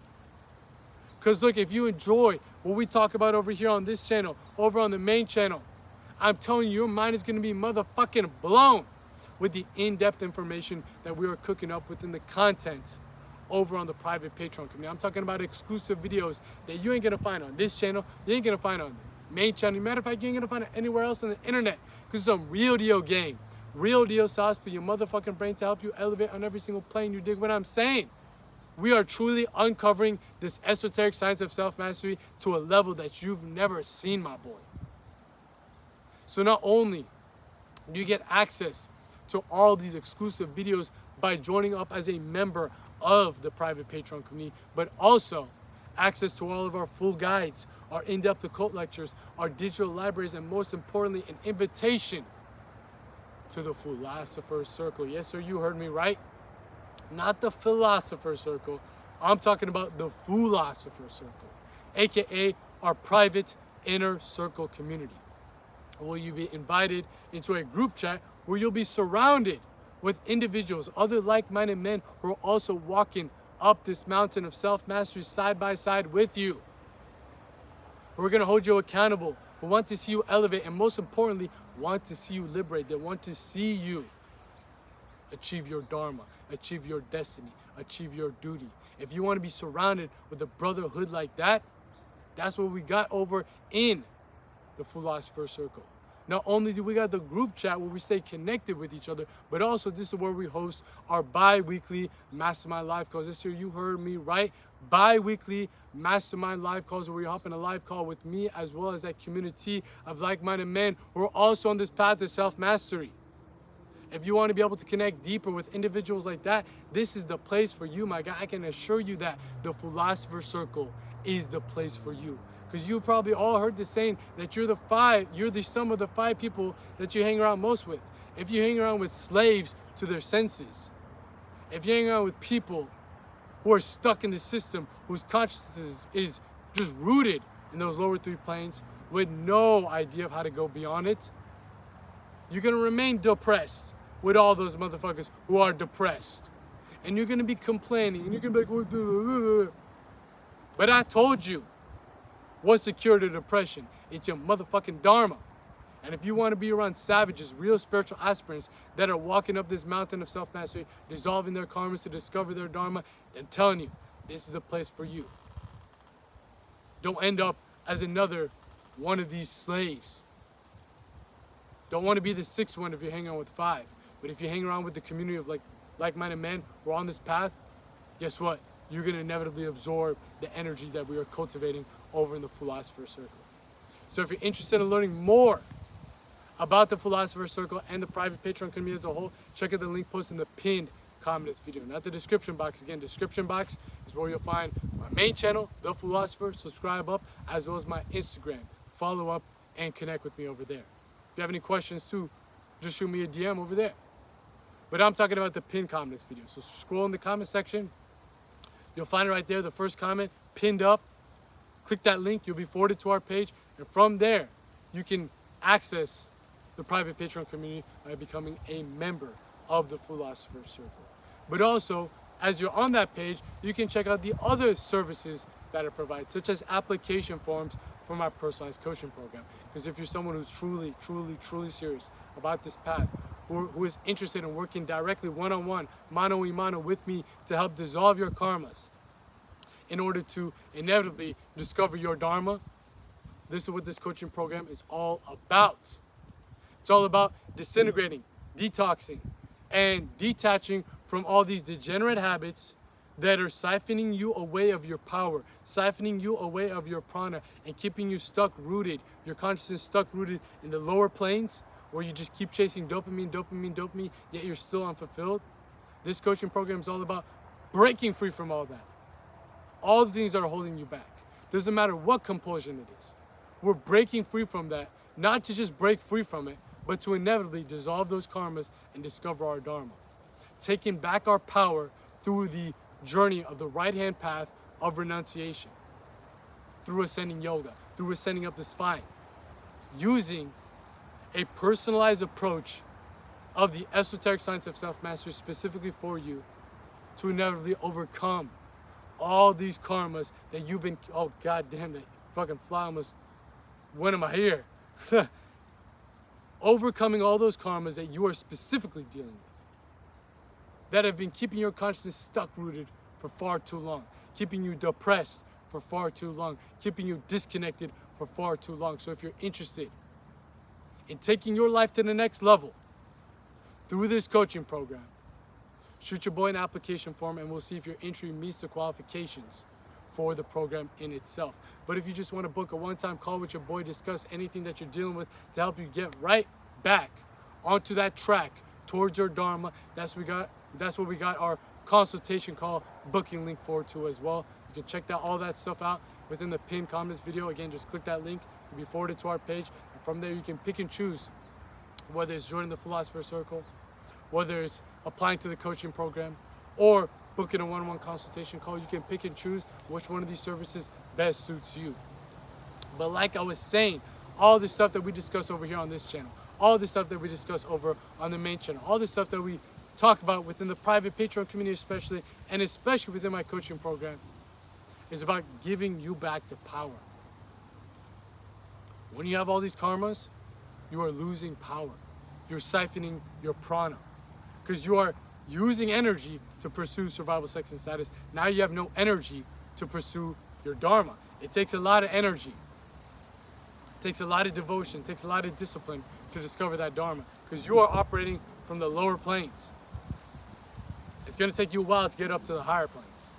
Because look, if you enjoy what we talk about over here on this channel, over on the main channel, I'm telling you, your mind is going to be motherfucking blown with the in-depth information that we are cooking up within the content over on the private Patreon community. I'm talking about exclusive videos that you ain't gonna find on this channel, you ain't gonna find on the main channel. Matter of fact, you ain't gonna find it anywhere else on the internet, because it's some real deal game, real deal sauce for your motherfucking brain to help you elevate on every single plane. You dig what I'm saying? We are truly uncovering this esoteric science of self-mastery to a level that you've never seen, my boy. So not only do you get access to all these exclusive videos by joining up as a member of the private Patreon community, but also access to all of our full guides, our in-depth occult lectures, our digital libraries, and most importantly, an invitation to the Philosopher's Circle. Yes, sir, you heard me right. Not the Philosopher's Circle. I'm talking about the Philosopher's Circle, aka our private inner circle community. Will you be invited into a group chat where you'll be surrounded with individuals, other like-minded men who are also walking up this mountain of self-mastery side by side with you. We're going to hold you accountable. We want to see you elevate, and most importantly, want to see you liberate. They want to see you achieve your dharma, achieve your destiny, achieve your duty. If you want to be surrounded with a brotherhood like that, that's what we got over in the Philosopher's Circle. Not only do we got the group chat where we stay connected with each other, but also this is where we host our bi-weekly mastermind live calls. This year you heard me right, bi-weekly mastermind live calls where we hop in a live call with me as well as that community of like-minded men who are also on this path to self-mastery. If you want to be able to connect deeper with individuals like that, this is the place for you, my guy. I can assure you that the Philosopher's Circle is the place for you. Because you probably all heard the saying that you're the sum of the 5 people that you hang around most with. If you hang around with slaves to their senses, if you hang around with people who are stuck in the system, whose consciousness is just rooted in those lower 3 planes with no idea of how to go beyond it, you're gonna remain depressed with all those motherfuckers who are depressed. And you're gonna be complaining, and you're gonna be like, what the? But I told you, what's the cure to depression? It's your motherfucking dharma. And if you want to be around savages, real spiritual aspirants that are walking up this mountain of self-mastery, dissolving their karmas to discover their dharma, then telling you, this is the place for you. Don't end up as another one of these slaves. Don't want to be the 6th one if you hang out with 5. But if you hang around with the community of like-minded men who are on this path, guess what? You're going to inevitably absorb the energy that we are cultivating over in the Philosopher's Circle. So if you're interested in learning more about the Philosopher's Circle and the private Patreon community as a whole, check out the link posted in the pinned comment of this video, not the description box. Again, description box is where you'll find my main channel, The Philosopher, subscribe up, as well as my Instagram. Follow up and connect with me over there. If you have any questions too, just shoot me a DM over there. But I'm talking about the pinned comment of this video. So scroll in the comment section. You'll find it right there, the first comment, pinned up. Click that link, you'll be forwarded to our page. And from there, you can access the private Patreon community by becoming a member of the Philosopher's Circle. But also, as you're on that page, you can check out the other services that are provided, such as application forms for my personalized coaching program. Because if you're someone who's truly serious about this path, who is interested in working directly one-on-one, mano a mano with me to help dissolve your karmas in order to inevitably discover your dharma, this is what this coaching program is all about. It's all about disintegrating, detoxing, and detaching from all these degenerate habits that are siphoning you away of your power, siphoning you away of your prana, and keeping you stuck, rooted, your consciousness stuck, rooted in the lower planes, where you just keep chasing dopamine, yet you're still unfulfilled. This coaching program is all about breaking free from all that. All the things that are holding you back. Doesn't matter what compulsion it is. We're breaking free from that, not to just break free from it, but to inevitably dissolve those karmas and discover our dharma. Taking back our power through the journey of the right-hand path of renunciation, through ascending yoga, through ascending up the spine, using a personalized approach of the esoteric science of self-mastery specifically for you to inevitably overcome all these karmas that you've been, oh god damn, that fucking fly almost went in my ear. Overcoming all those karmas that you are specifically dealing with, that have been keeping your consciousness stuck rooted for far too long, keeping you depressed for far too long, keeping you disconnected for far too long. So if you're interested in taking your life to the next level through this coaching program, shoot your boy an application form and we'll see if your entry meets the qualifications for the program in itself. But if you just want to book a one-time call with your boy, discuss anything that you're dealing with to help you get right back onto that track towards your dharma, that's what we got our consultation call booking link for too as well. You can check all that stuff out within the pinned comments video. Again, just click that link, you'll be forwarded to our page. From there, you can pick and choose whether it's joining the Philosopher's Circle, whether it's applying to the coaching program, or booking a one-on-one consultation call. You can pick and choose which one of these services best suits you. But like I was saying, all the stuff that we discuss over here on this channel, all the stuff that we discuss over on the main channel, all the stuff that we talk about within the private Patreon community especially, and especially within my coaching program, is about giving you back the power. When you have all these karmas, you are losing power. You're siphoning your prana because you are using energy to pursue survival, sex, and status. Now you have no energy to pursue your dharma. It takes a lot of energy It takes a lot of devotion, it takes a lot of discipline to discover that dharma, because you are operating from the lower planes. It's going to take you a while to get up to the higher planes.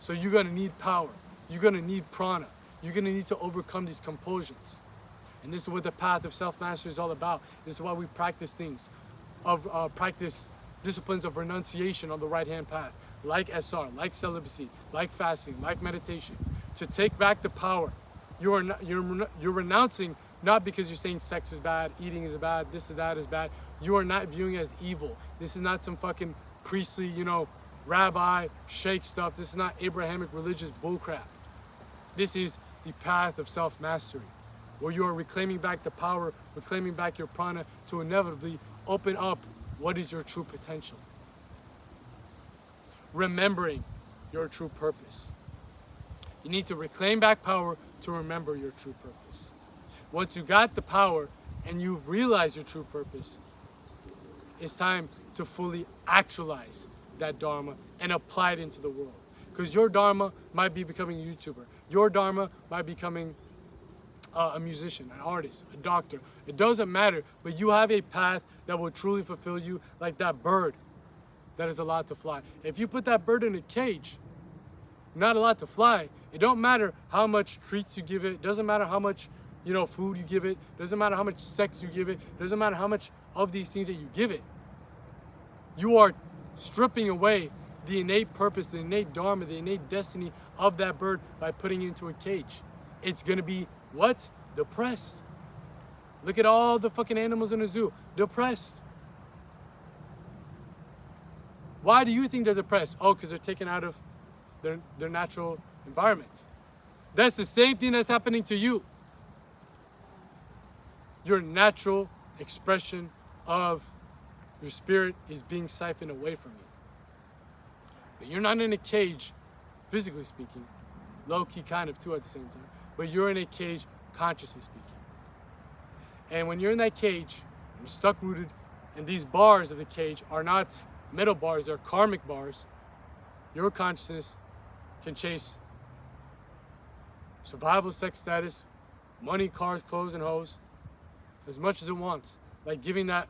So you're going to need power. You're going to need prana. You're going to need to overcome these compulsions. And this is what the path of self-mastery is all about. This is why we practice things, practice disciplines of renunciation on the right-hand path, like SR, like celibacy, like fasting, like meditation, to take back the power. You're renouncing not because you're saying sex is bad, eating is bad, this is that is bad. You are not viewing it as evil. This is not some fucking priestly, rabbi, sheikh stuff. This is not Abrahamic religious bullcrap. This is the path of self-mastery, where you are reclaiming back the power, reclaiming back your prana to inevitably open up what is your true potential. Remembering your true purpose. You need to reclaim back power to remember your true purpose. Once you got the power and you've realized your true purpose, it's time to fully actualize that dharma and apply it into the world. Because your dharma might be becoming a YouTuber. Your dharma might be becoming a musician, an artist, a doctor. It doesn't matter, but you have a path that will truly fulfill you, like that bird that is allowed to fly. If you put that bird in a cage, not allowed to fly, it don't matter how much treats you give it, doesn't matter how much food you give it, doesn't matter how much sex you give it, doesn't matter how much of these things that you give it. You are stripping away the innate purpose, the innate dharma, the innate destiny of that bird by putting it into a cage. It's gonna be what? Depressed. Look at all the fucking animals in the zoo. Depressed. Why do you think they're depressed? Oh, because they're taken out of their natural environment. That's the same thing that's happening to you. Your natural expression of your spirit is being siphoned away from you. But you're not in a cage, physically speaking, low-key kind of too at the same time, but you're in a cage consciously speaking. And when you're in that cage, you're stuck rooted, and these bars of the cage are not metal bars, they're karmic bars, your consciousness can chase survival, sex status, money, cars, clothes, and hoes as much as it wants. Like giving that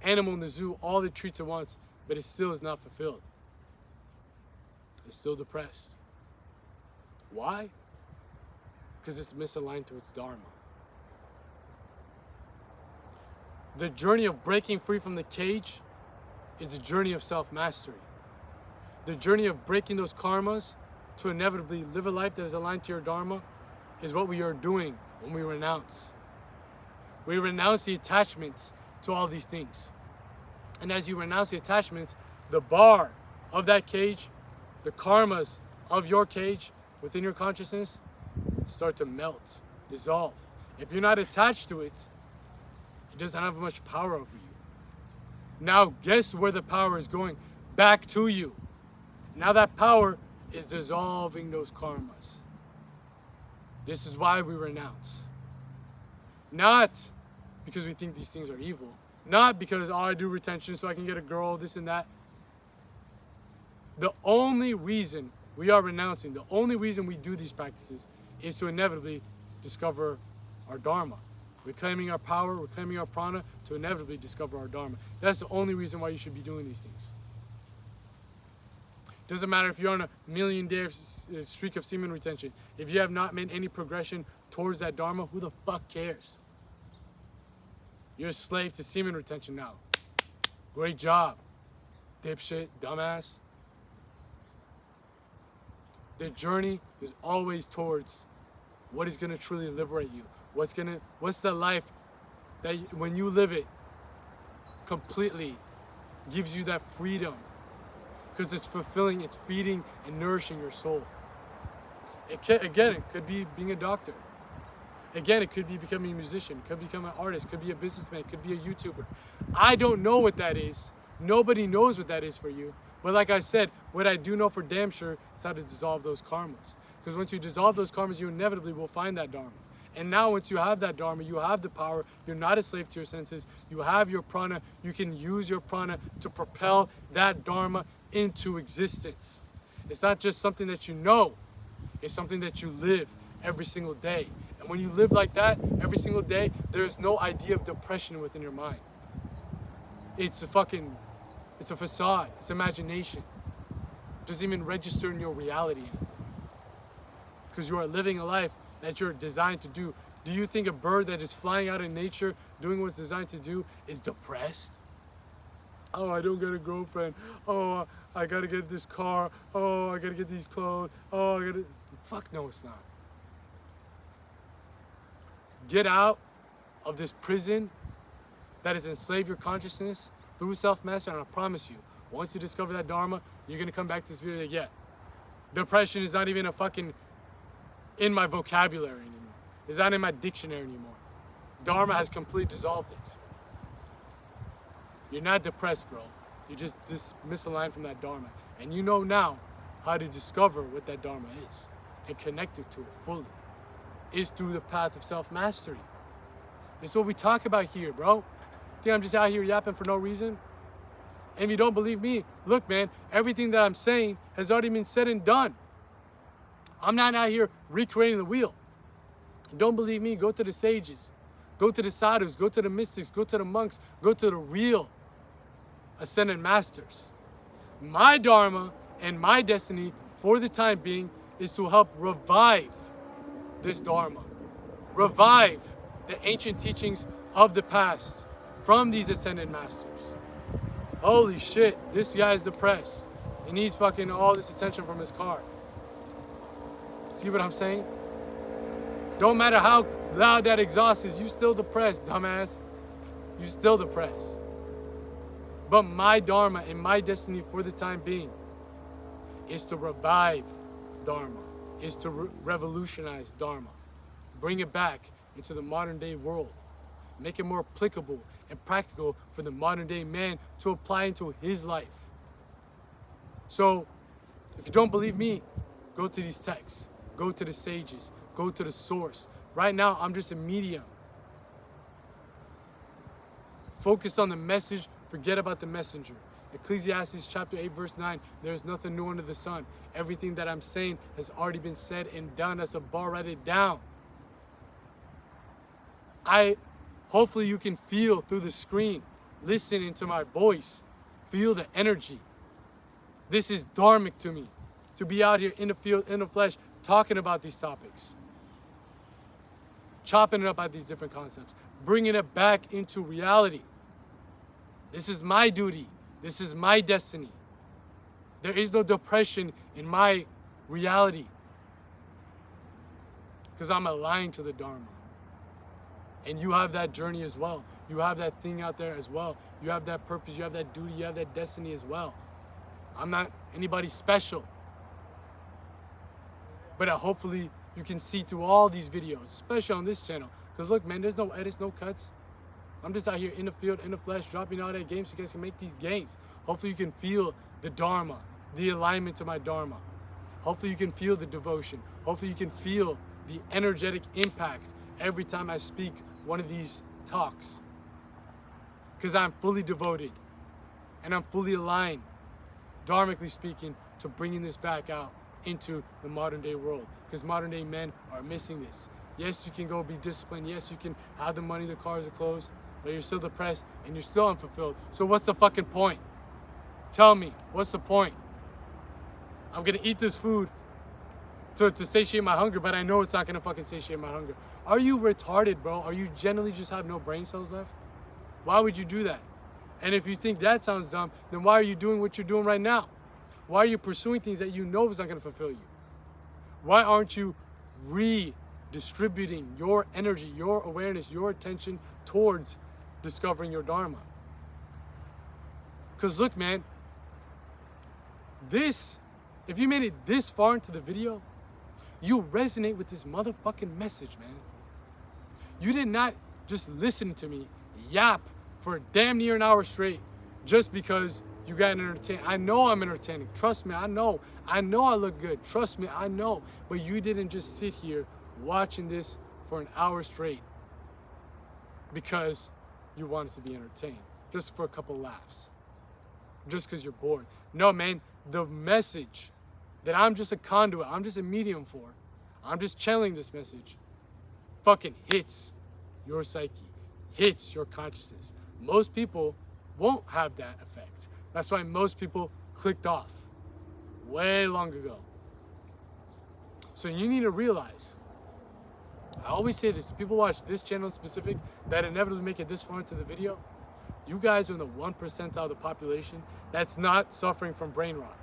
animal in the zoo all the treats it wants, but it still is not fulfilled. It's still depressed. Why? Because it's misaligned to its dharma. The journey of breaking free from the cage is the journey of self-mastery. The journey of breaking those karmas to inevitably live a life that is aligned to your dharma is what we are doing when we renounce. We renounce the attachments to all these things. And as you renounce the attachments, the bar of that cage, the karmas of your cage within your consciousness start to melt, dissolve. If you're not attached to it, it doesn't have much power over you. Now guess where the power is going? Back to you. Now that power is dissolving those karmas. This is why we renounce. Not because we think these things are evil. Not because, I do retention so I can get a girl, this and that. The only reason we are renouncing, the only reason we do these practices is to inevitably discover our dharma. Reclaiming our power, reclaiming our prana to inevitably discover our dharma. That's the only reason why you should be doing these things. Doesn't matter if you're on a million-day streak of semen retention. If you have not made any progression towards that dharma, who the fuck cares? You're a slave to semen retention now. Great job, dipshit, dumbass. The journey is always towards what is going to truly liberate you. What's the life that when you live it completely gives you that freedom, because it's fulfilling, it's feeding and nourishing your soul. It could be being a doctor. Again, it could be becoming a musician, it could become an artist, it could be a businessman, it could be a YouTuber. I don't know what that is. Nobody knows what that is for you. But like I said, what I do know for damn sure is how to dissolve those karmas. Because once you dissolve those karmas, you inevitably will find that dharma. And now once you have that dharma, you have the power, you're not a slave to your senses, you have your prana, you can use your prana to propel that dharma into existence. It's not just something that you know, it's something that you live every single day. And when you live like that every single day, there's no idea of depression within your mind. It's a facade. It's imagination. It doesn't even register in your reality anymore. Because you are living a life that you're designed to do. Do you think a bird that is flying out in nature, doing what it's designed to do, is depressed? Oh, I don't get a girlfriend. Oh, I gotta get this car. Oh, I gotta get these clothes. Oh, I gotta... Fuck no, it's not. Get out of this prison that has enslaved your consciousness through self-mastery, and I promise you, once you discover that dharma, you're gonna come back to this video like, yeah, depression is not even a fucking in my vocabulary anymore. It's not in my dictionary anymore. Dharma has completely dissolved it. You're not depressed, bro. You just misaligned from that dharma. And you know now how to discover what that dharma is and connect it to it fully. Is through the path of self-mastery. It's what we talk about here, bro. Think I'm just out here yapping for no reason? And if you don't believe me, look, man, everything that I'm saying has already been said and done. I'm not out here recreating the wheel. Don't believe me? Go to the sages. Go to the sadhus. Go to the mystics. Go to the monks. Go to the real ascended masters. My dharma and my destiny for the time being is to help revive this dharma. Revive the ancient teachings of the past from these ascended masters. Holy shit, this guy is depressed. He needs fucking all this attention from his car. See what I'm saying? Don't matter how loud that exhaust is, you still depressed, dumbass. You still depressed. But my dharma and my destiny for the time being is to revive dharma, is to revolutionize dharma, bring it back into the modern day world, make it more applicable and practical for the modern day man to apply into his life. So, if you don't believe me, go to these texts, go to the sages, go to the source. Right now, I'm just a medium. Focus on the message, forget about the messenger. Ecclesiastes chapter 8, verse 9, there's nothing new under the sun. Everything that I'm saying has already been said and done. That's a bar, write it down. Hopefully you can feel through the screen, listening to my voice, feel the energy. This is dharmic to me, to be out here in the field, in the flesh, talking about these topics. Chopping it up at these different concepts, bringing it back into reality. This is my duty. This is my destiny. There is no depression in my reality because I'm aligned to the Dharma. And you have that journey as well. You have that thing out there as well. You have that purpose. You have that duty. You have that destiny as well. I'm not anybody special. But hopefully you can see through all these videos, especially on this channel. Because look, man, there's no edits, no cuts. I'm just out here in the field, in the flesh, dropping all that games so you guys can make these games. Hopefully you can feel the Dharma, the alignment to my Dharma. Hopefully you can feel the devotion. Hopefully you can feel the energetic impact every time I speak one of these talks. Because I'm fully devoted and I'm fully aligned, dharmically speaking, to bringing this back out into the modern day world. Because modern day men are missing this. Yes, you can go be disciplined. Yes, you can have the money, the cars, the clothes, but you're still depressed and you're still unfulfilled. So what's the fucking point? Tell me, what's the point? I'm gonna eat this food to satiate my hunger, but I know it's not gonna fucking satiate my hunger. Are you retarded, bro? Are you generally just have no brain cells left? Why would you do that? And if you think that sounds dumb, then why are you doing what you're doing right now? Why are you pursuing things that you know is not gonna fulfill you? Why aren't you redistributing your energy, your awareness, your attention towards discovering your Dharma? Because look, man, if you made it this far into the video, you resonate with this motherfucking message, man. You did not just listen to me yap for damn near an hour straight just because you got entertained. I know I'm entertaining. Trust me, I know. I know I look good. Trust me, I know. But you didn't just sit here watching this for an hour straight because you wanted to be entertained. Just for a couple laughs. Just because you're bored. No, man. The message that I'm just a conduit, I'm just a medium for, I'm just channeling this message, fucking hits your psyche, hits your consciousness. Most people won't have that effect. That's why most people clicked off way long ago. So you need to realize, I always say this, people watch this channel in specific that inevitably make it this far into the video, you guys are in the 1% of the population that's not suffering from brain rot.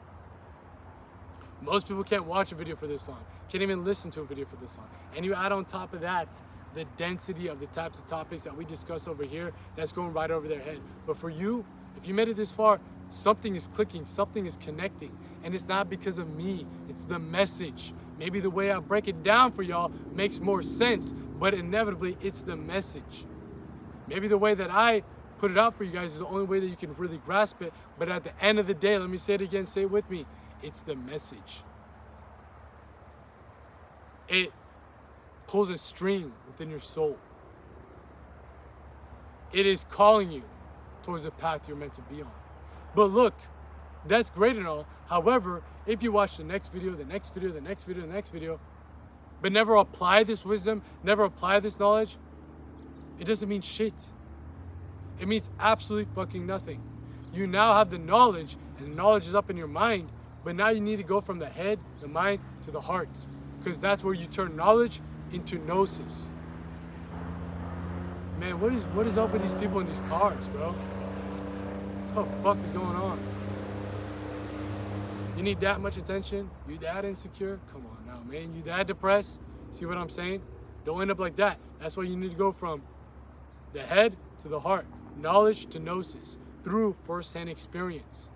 Most people can't watch a video for this long, can't even listen to a video for this long. And you add on top of that the density of the types of topics that we discuss over here, that's going right over their head. But for you, if you made it this far, something is clicking, something is connecting. And it's not because of me, it's the message. Maybe the way I break it down for y'all makes more sense, but inevitably it's the message. Maybe the way that I put it out for you guys is the only way that you can really grasp it, but at the end of the day, let me say it again, say it with me, it's the message. It pulls a string within your soul. It is calling you towards the path you're meant to be on. But look, that's great and all. However, if you watch the next video, the next video, the next video, the next video, but never apply this wisdom, never apply this knowledge, it doesn't mean shit. It means absolutely fucking nothing. You now have the knowledge, and the knowledge is up in your mind, but now you need to go from the head, the mind, to the heart, because that's where you turn knowledge into gnosis. Man, what is up with these people in these cars, bro? What the fuck is going on? You need that much attention? You that insecure? Come on now, man. You that depressed? See what I'm saying? Don't end up like that. That's why you need to go from the head to the heart, knowledge to gnosis, through first-hand experience.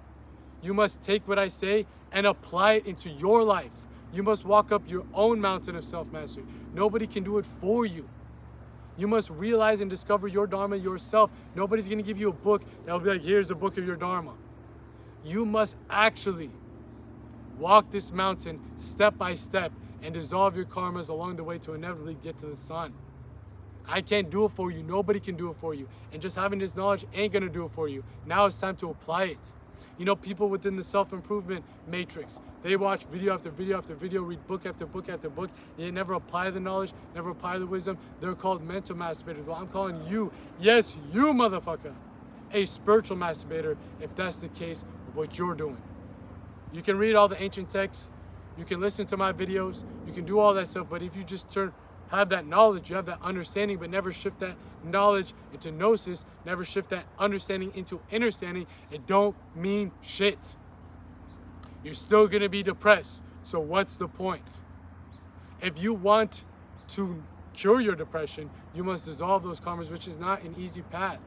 You must take what I say and apply it into your life. You must walk up your own mountain of self-mastery. Nobody can do it for you. You must realize and discover your dharma yourself. Nobody's gonna give you a book that will be like, here's a book of your dharma. You must actually walk this mountain step by step and dissolve your karmas along the way to inevitably get to the sun. I can't do it for you. Nobody can do it for you. And just having this knowledge ain't gonna do it for you. Now it's time to apply it. You know, people within the self-improvement matrix, they watch video after video after video, read book after book after book, and they never apply the knowledge, never apply the wisdom. They're called mental masturbators. Well, I'm calling you, yes, you motherfucker, a spiritual masturbator if that's the case of what you're doing. You can read all the ancient texts, you can listen to my videos, you can do all that stuff, but if you just have that knowledge, you have that understanding, but never shift that knowledge into gnosis, never shift that understanding into understanding, it don't mean shit. You're still gonna be depressed, so what's the point? If you want to cure your depression, you must dissolve those karmas, which is not an easy path.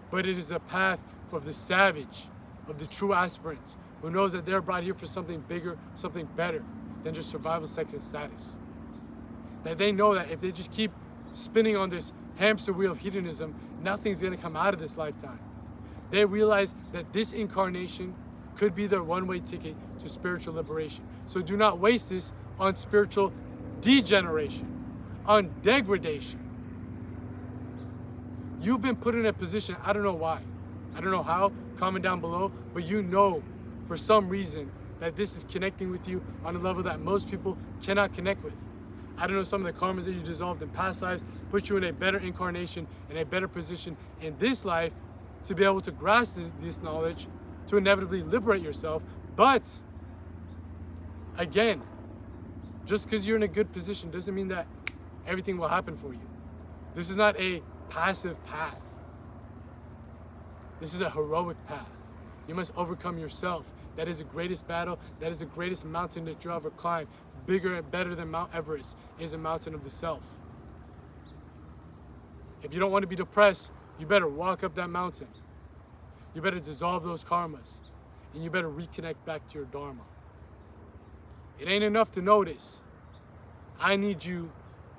But it is a path of the savage, of the true aspirant, who knows that they're brought here for something bigger, something better than just survival, sex, and status. That they know that if they just keep spinning on this hamster wheel of hedonism, nothing's gonna come out of this lifetime. They realize that this incarnation could be their one-way ticket to spiritual liberation. So do not waste this on spiritual degeneration, on degradation. You've been put in a position, I don't know why, I don't know how, comment down below, but you know for some reason that this is connecting with you on a level that most people cannot connect with. I don't know, some of the karmas that you dissolved in past lives put you in a better incarnation, in a better position in this life to be able to grasp this knowledge, to inevitably liberate yourself. But again, just because you're in a good position doesn't mean that everything will happen for you. This is not a passive path. This is a heroic path. You must overcome yourself. That is the greatest battle. That is the greatest mountain that you'll ever climb. Bigger and better than Mount Everest is a mountain of the self. If you don't want to be depressed, you better walk up that mountain. You better dissolve those karmas. And you better reconnect back to your dharma. It ain't enough to know this. I need you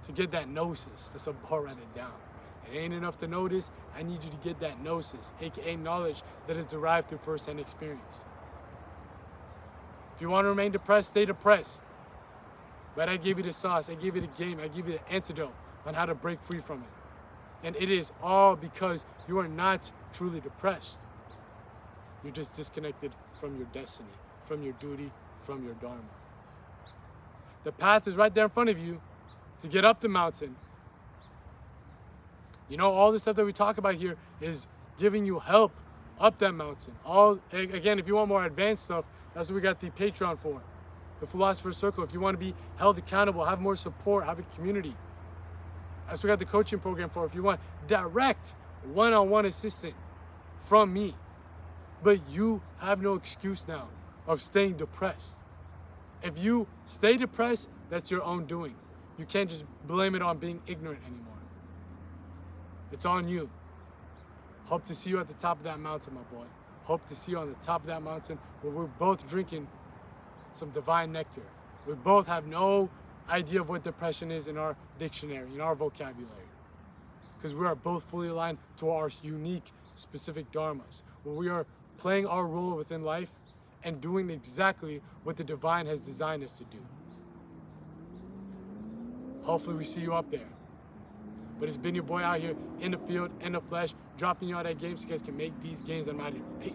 to get that gnosis. That's a bar, write it down. It ain't enough to know this. I need you to get that gnosis, aka knowledge that is derived through first-hand experience. If you want to remain depressed, stay depressed. But I gave you the sauce, I gave you the game, I gave you the antidote on how to break free from it. And it is all because you are not truly depressed. You're just disconnected from your destiny, from your duty, from your dharma. The path is right there in front of you. to get up the mountain. You know, all the stuff that we talk about here is giving you help up that mountain. Again, if you want more advanced stuff, that's what we got the Patreon for. The Philosopher's Circle. If you want to be held accountable, have more support, have a community. That's what we got the coaching program for. If you want direct one-on-one assistance from me. But you have no excuse now of staying depressed. If you stay depressed, that's your own doing. You can't just blame it on being ignorant anymore. It's on you. Hope to see you at the top of that mountain, my boy. Hope to see you on the top of that mountain where we're both drinking some divine nectar. We both have no idea of what depression is in our dictionary, in our vocabulary. Because we are both fully aligned to our unique, specific dharmas, where we are playing our role within life and doing exactly what the divine has designed us to do. Hopefully we see you up there. But it's been your boy out here in the field, in the flesh, dropping you out at games so you guys can make these gains. I'm out of here. Peace.